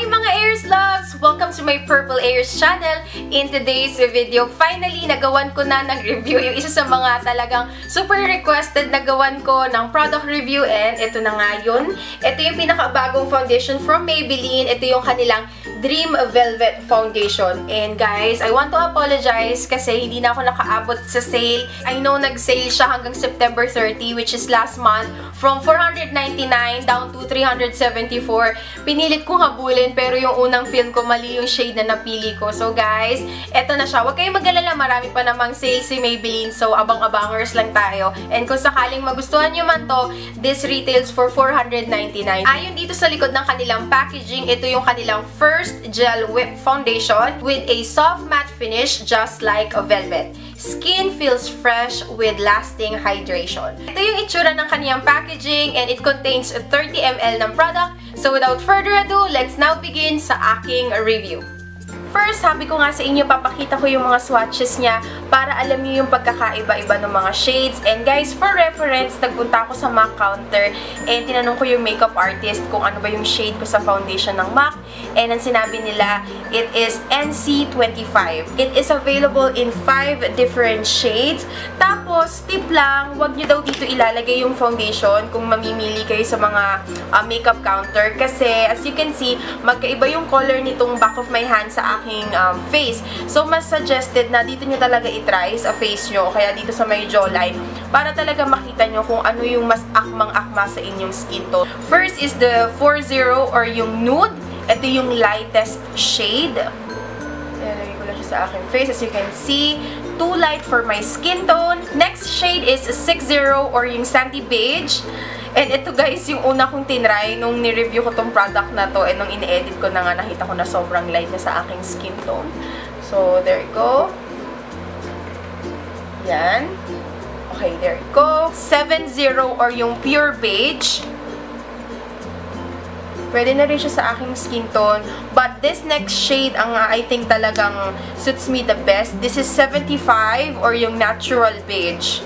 Hi mga Airs Loves! Welcome to my Purple Airs channel. In today's video, finally nagawan ko na ng review yung isa sa mga talagang super requested na gawan ko ng product review, and ito na nga yun. Ito yung pinakabagong foundation from Maybelline. Ito yung kanilang Dream Velvet Foundation. And guys, I want to apologize kasi hindi na ako nakaabot sa sale. I know nag-sale siya hanggang September 30, which is last month, from $499 down to $374. Pinilit kong habulin, pero yung unang film ko, mali yung shade na napili ko. So guys, eto na siya. Huwag kayong mag-alala, marami pa namang sale si Maybelline. So abang-abangers lang tayo. And kung sakaling magustuhan nyo man to, this retails for $499. Ayon dito sa likod ng kanilang packaging, ito yung kanilang first gel whip foundation with a soft matte finish just like a velvet. Skin feels fresh with lasting hydration. Ito yung itsura ng kanyang packaging, and it contains 30 ml ng product. So without further ado, let's now begin sa aking review. First, sabi ko nga sa inyo, papakita ko yung mga swatches niya para alam niyo yung pagkakaiba-iba ng mga shades. And guys, for reference, nagpunta ako sa MAC counter and tinanong ko yung makeup artist kung ano ba yung shade ko sa foundation ng MAC. And ang sinabi nila, it is NC25. It is available in 5 different shades. Tapos, tip lang, wag nyo daw dito ilalagay yung foundation kung mamimili kayo sa mga makeup counter. Kasi, as you can see, magkaiba yung color nitong back of my hand sa aking face. So, mas suggested na dito nyo talaga itry sa face nyo o kaya dito sa may jawline para talaga makita nyo kung ano yung mas akmang-akma sa inyong skin tone. First is the 40 or yung nude. Ito yung lightest shade. Ilagay ko lang siya sa aking face. As you can see, too light for my skin tone. Next shade is 60 or yung sandy beige. And ito guys, yung una kong tinry nung ni-review ko tong product na to, and nung ini-edit ko na nga, nakita ko na sobrang light na sa aking skin tone. So, there you go. Yan. Okay, there you go. 70 or yung pure beige. Pwede na rin siya sa aking skin tone. But this next shade, ang I think talagang suits me the best. This is 75 or yung natural beige.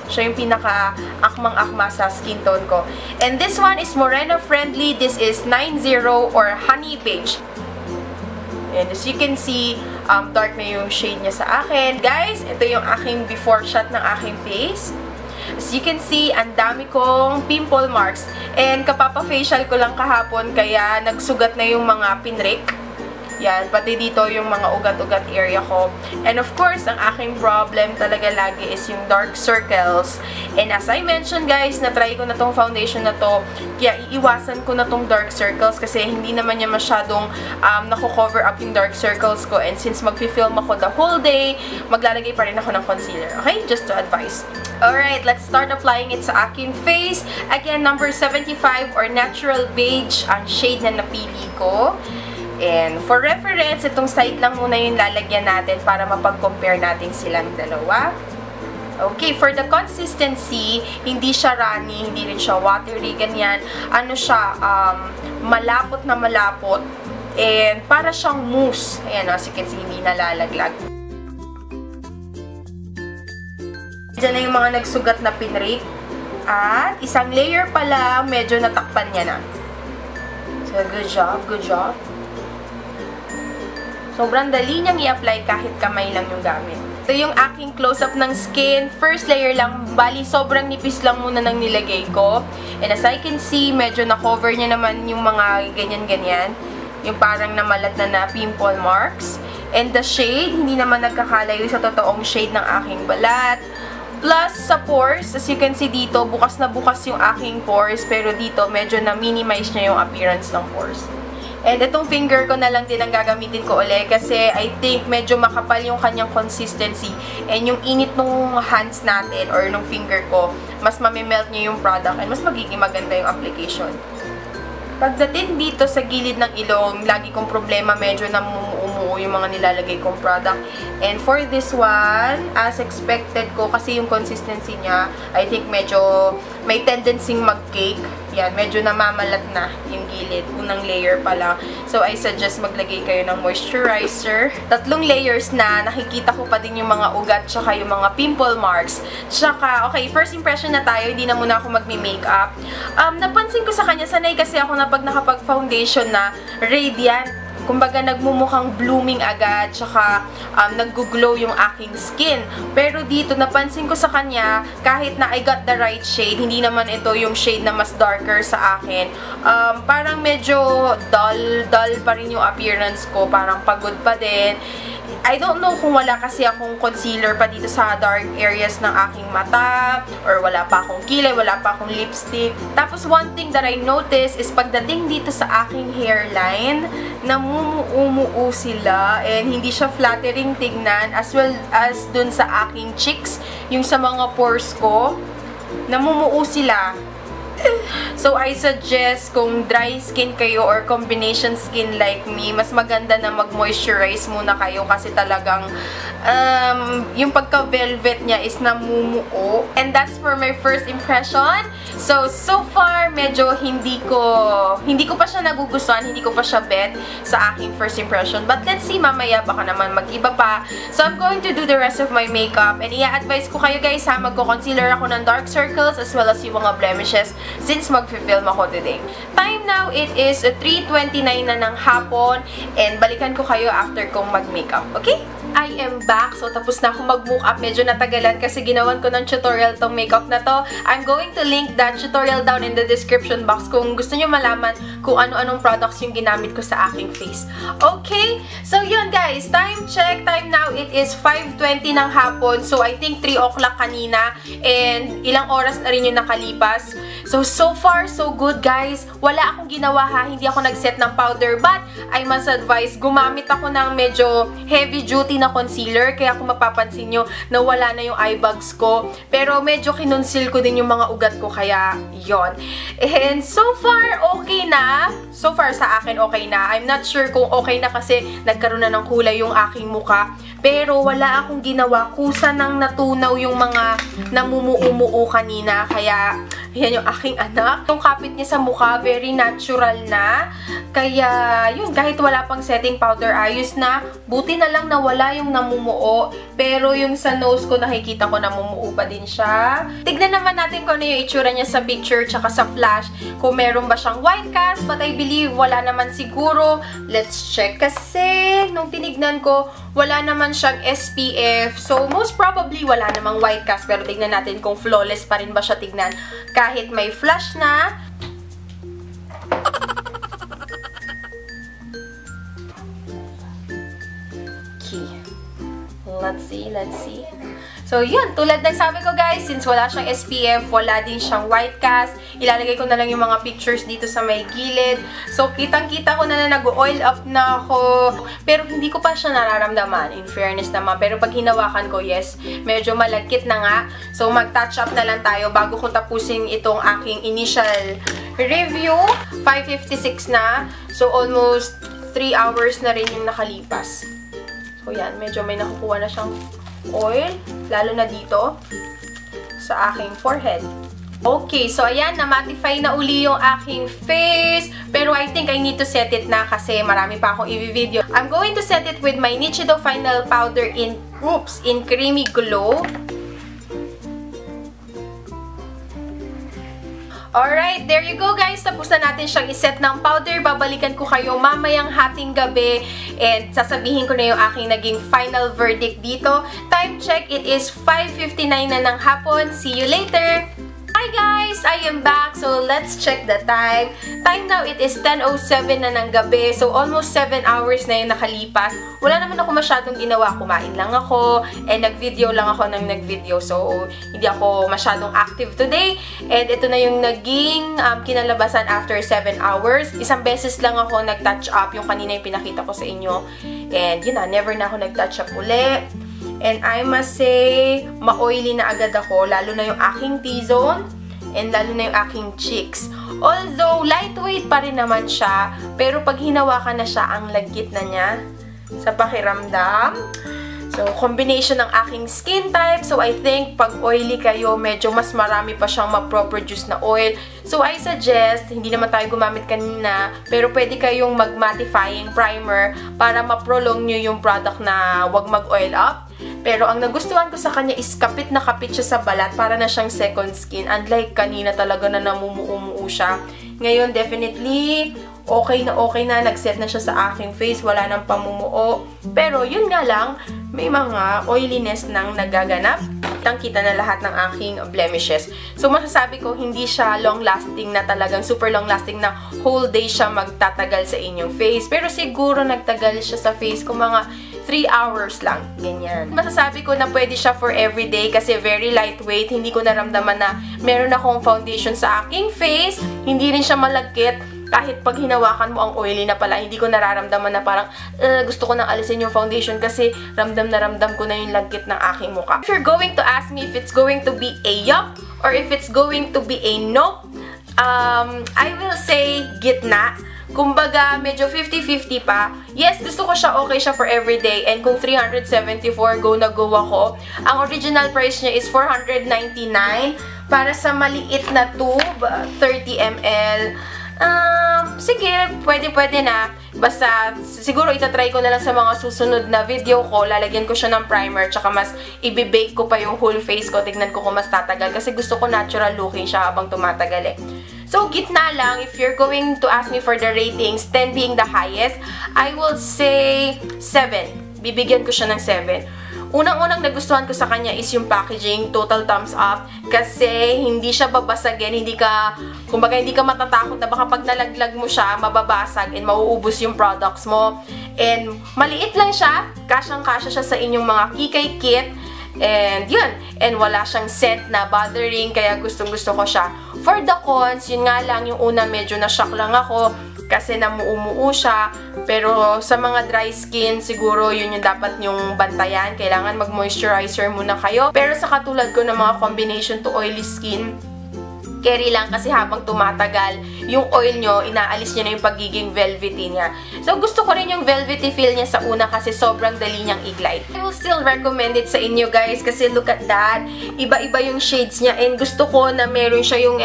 Siya yung pinaka-akmang-akma sa skin tone ko. And this one is morena friendly. This is 90 or honey beige. And as you can see, dark na yung shade niya sa akin. Guys, ito yung aking before shot ng aking face. As you can see, ang dami kong pimple marks. And kapapa-facial ko lang kahapon, kaya nagsugat na yung mga pinrik. Yan, pati dito yung mga ugat-ugat area ko. And of course, ang aking problem talaga lagi is yung dark circles. And as I mentioned guys, na-try ko na tong foundation na to, kaya iiwasan ko na tong dark circles kasi hindi naman niya masyadong nako-cover up yung dark circles ko. And since mag-film ako the whole day, maglalagay pa rin ako ng concealer. Okay? Just to advise. Alright, let's start applying it sa aking face. Again, number 75 or natural beige ang shade na napili ko. And for reference, itong side lang muna yung lalagyan natin para mapag-compare natin silang dalawa. Okay, for the consistency, hindi siya runny, hindi rin siya watery, ganyan. Ano siya, malapot na malapot. And para siyang mousse. Ayan, as you can see, hindi nalalaglag. Diyan na yung mga nagsugat na pinrik. At isang layer pa lang, medyo natakpan niya na. So, good job, good job. Sobrang dali niyang i-apply kahit kamay lang yung gamit. Ito yung aking close-up ng skin. First layer lang, bali sobrang nipis lang muna nang nilagay ko. And as I can see, medyo na-cover niya naman yung mga ganyan-ganyan. Yung parang namalat na pimple marks. And the shade, hindi naman nagkakalayo sa totoong shade ng aking balat. Plus, sa pores, as you can see dito, bukas na bukas yung aking pores. Pero dito, medyo na-minimize niya yung appearance ng pores. And itong finger ko na lang din ang gagamitin ko ulit kasi I think medyo makapal yung kanyang consistency. And yung init ng hands natin or ng finger ko, mas mamimelt niya yung product and mas magiging maganda yung application. Pagdating dito sa gilid ng ilong, lagi kong problema, medyo namumuo yung mga nilalagay kong product. And for this one, as expected ko, kasi yung consistency niya, I think medyo may tendency mag-cake. yan, medyo namamalat na yung gilid. Unang layer pa lang. So, I suggest maglagay kayo ng moisturizer. 3 layers na. Nakikita ko pa din yung mga ugat tsaka yung mga pimple marks. Tsaka, okay, first impression na tayo. Hindi na muna ako magme-makeup. Napansin ko sa kanya, sanay kasi ako na pag nakapag-foundation na, radiant. Kumbaga, nagmumukhang blooming agad, tsaka nag-glow yung aking skin. Pero dito, napansin ko sa kanya, kahit na I got the right shade, hindi naman ito yung shade na mas darker sa akin. Parang medyo dull pa rin yung appearance ko, parang pagod pa din. I don't know kung wala kasi akong concealer pa dito sa dark areas ng aking mata, or wala pa akong kilay, wala pa akong lipstick. Tapos one thing that I noticed is pagdating dito sa aking hairline, namumuumuo sila and hindi siya flattering tignan, as well as dun sa aking cheeks, yung sa mga pores ko, namumuo sila. So, I suggest kung dry skin kayo or combination skin like me, mas maganda na mag-moisturize muna kayo kasi talagang yung pagka-velvet niya is namumuo. And that's for my first impression. So far, medyo hindi ko pa siya nagugustuhan, hindi ko pa siya bet sa aking first impression. But let's see, mamaya baka naman mag-iba pa. So, I'm going to do the rest of my makeup and i-advise ko kayo guys ha, magko-concealer ako ng dark circles as well as yung mga blemishes since mag-film ako today. Time now, it is 3:29 na ng hapon and balikan ko kayo after kong mag-makeup. Okay? I am back. So, tapos na ako mag-makeup. Medyo natagalan kasi ginawan ko ng tutorial tong makeup na to. I'm going to link that tutorial down in the description box kung gusto nyo malaman kung ano-anong products yung ginamit ko sa aking face. Okay? So, yun guys. Time check. Time now, it is 5:20 ng hapon. So, I think 3 o'clock kanina. And ilang oras na rin yung nakalipas. So far, so good guys. Wala akong ginawa ha. Hindi ako nag-set ng powder. But, I must advise, gumamit ako ng medyo heavy duty na concealer. Kaya kung mapapansin nyo, nawala na yung eye bags ko. Pero medyo kinonceal ko din yung mga ugat ko. Kaya, yon. And so far, okay na. So far sa akin, okay na. I'm not sure kung okay na kasi nagkaroon na ng kulay yung aking muka. Pero wala akong ginawa. Kusa nang natunaw yung mga namumuumuo kanina. Kaya, yan yung aking anak. Yung kapit niya sa mukha, very natural na. Kaya, yun, kahit wala pang setting powder, ayos na. Buti na lang na wala yung namumuo. Pero yung sa nose ko, nakikita ko namumuo pa din siya. Tignan naman natin kung ano yung itsura niya sa picture tsaka sa flash. Kung meron ba siyang white cast, but I believe wala naman siguro. Let's check. Kasi, nung tinignan ko, wala naman siyang SPF. So, most probably, wala namang white cast. Pero tignan natin kung flawless pa rin ba siya tignan. Kahit may flash na. Okay. Let's see. So, yun. Tulad ng sabi ko guys, since wala siyang SPF, wala din siyang white cast, ilalagay ko na lang yung mga pictures dito sa may gilid. So, kitang-kita ko na nag-oil up na ako. Pero hindi ko pa siya nararamdaman, in fairness naman. Pero pag hinawakan ko, yes, medyo malagkit na nga. So, mag-touch up na lang tayo bago ko tapusin itong aking initial review. 5:56 na. So, almost 3 hours na rin yung nakalipas. So, yan. Medyo may nakukuha na siyang oil, lalo na dito sa aking forehead. Okay, so ayan, na-mattify na uli yung aking face. Pero I think I need to set it na kasi marami pa akong i-video. I'm going to set it with my Nichido Final Powder in Creamy Glow. Alright, there you go guys. Tapos na natin siyang iset ng powder. Babalikan ko kayo mamayang hating gabi. And sasabihin ko na yung aking naging final verdict dito. Time check, it is 5:59 na ng hapon. See you later! Hi guys! I am back. So, let's check the time. Time now, it is 10:07 na ng gabi. So, almost 7 hours na yung nakalipas. Wala naman ako masyadong ginawa. Kumain lang ako. And nag-video lang ako ng nag-video. So, hindi ako masyadong active today. And ito na yung naging kinalabasan after 7 hours. Isang beses lang ako nag-touch up. Yung kanina yung pinakita ko sa inyo. And yun na, never na ako nag-touch up uli. And I must say, ma-oily na agad ako, lalo na yung aking T-zone, and lalo na yung aking cheeks. Although, lightweight pa rin naman siya, pero pag hinawakan na siya, ang lagkit na niya sa pakiramdam. So, combination ng aking skin type. So, I think pag oily kayo, medyo mas marami pa siyang ma-produce na oil. So, I suggest, hindi naman tayo gumamit kanina, pero pwede kayong mag-mattifying primer para ma-prolong nyo yung product na wag mag-oil up. Pero ang nagustuhan ko sa kanya is kapit na kapit siya sa balat para na siyang second skin. Unlike kanina talaga na namumuo siya. Ngayon, definitely, okay na nag-set na siya sa aking face, wala nang pamumuo. Pero yun nga lang, may mga oiliness nang nagaganap. Kitang-kita na lahat ng aking blemishes. So masasabi ko, hindi siya long-lasting na talagang super long-lasting na whole day siya magtatagal sa inyong face. Pero siguro nagtagal siya sa face ko mga 3 hours lang. Ganyan. Masasabi ko na pwede siya for everyday kasi very lightweight. Hindi ko naramdaman na meron akong foundation sa aking face. Hindi rin siya malagkit. Kahit pag hinawakan mo ang oily na pala, hindi ko nararamdaman na parang gusto ko nang alisin yung foundation kasi ramdam na ramdam ko na yung lagkit ng aking mukha. If you're going to ask me if it's going to be a yup or if it's going to be a nope, I will say gitna. Kumbaga, medyo 50-50 pa. Yes, gusto ko siya, okay siya for everyday. And kung 374, go na go ako. Ang original price niya is 499 para sa maliit na tube, 30 ml. Sige, pwede na. Basta, siguro itatry ko na lang sa mga susunod na video ko. Lalagyan ko siya ng primer, tsaka mas ibibake ko pa yung whole face ko. Tignan ko kung mas tatagal. Kasi gusto ko natural looking siya habang tumatagal eh. So, gitna lang. If you're going to ask me for the ratings, 10 being the highest, I will say 7. Bibigyan ko siya ng 7. Unang-unang nagustuhan ko sa kanya is yung packaging, total thumbs up. Kasi hindi siya babasagin, kumbaga hindi ka matatakot na baka pag nalaglag mo siya, mababasag and mauubos yung products mo. And maliit lang siya, kasyang-kasya siya sa inyong mga kikay kit. And yun, and wala siyang scent na bothering, kaya gustong-gusto ko siya. For the cons, yun nga lang, yung una medyo na-shock lang ako kasi namuumuo siya. Pero sa mga dry skin, siguro yun yung dapat yung bantayan. Kailangan mag-moisturizer muna kayo. Pero sa katulad ko ng mga combination to oily skin, carry lang kasi habang tumatagal, yung oil nyo, inaalis nyo na yung pagiging velvety niya. So, gusto ko rin yung velvety feel niya sa una kasi sobrang dali niyang i-glide. I will still recommend it sa inyo guys kasi look at that. Iba-iba yung shades niya and gusto ko na meron siya yung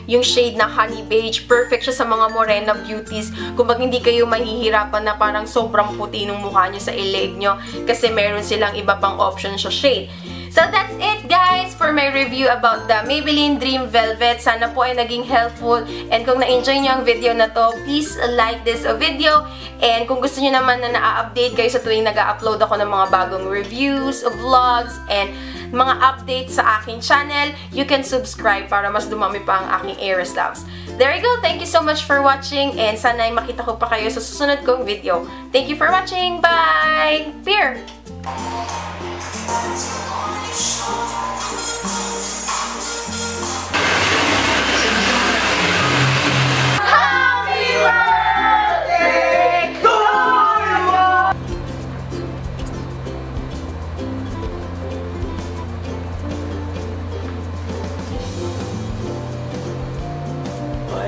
yung shade na honey beige. Perfect siya sa mga morena beauties. Kung hindi kayo mahihirapan na parang sobrang puti ng mukha nyo sa ileg nyo kasi meron silang iba pang option sa shade. So, that's it guys for my review about the Maybelline Dream Velvet. Sana po ay naging helpful. And kung na-enjoy nyo ang video na to, please like this video. And kung gusto nyo naman na na-update kayo sa tuwing nag-upload ako ng mga bagong reviews, vlogs, and mga updates sa aking channel, you can subscribe para mas dumami pa ang aking Aries Loves. There you go. Thank you so much for watching. And sana ay makita ko pa kayo sa susunod kong video. Thank you for watching. Bye! Fear!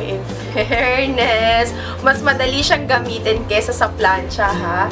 In fairness, mas madali siyang gamitin kesa sa plancha, ha?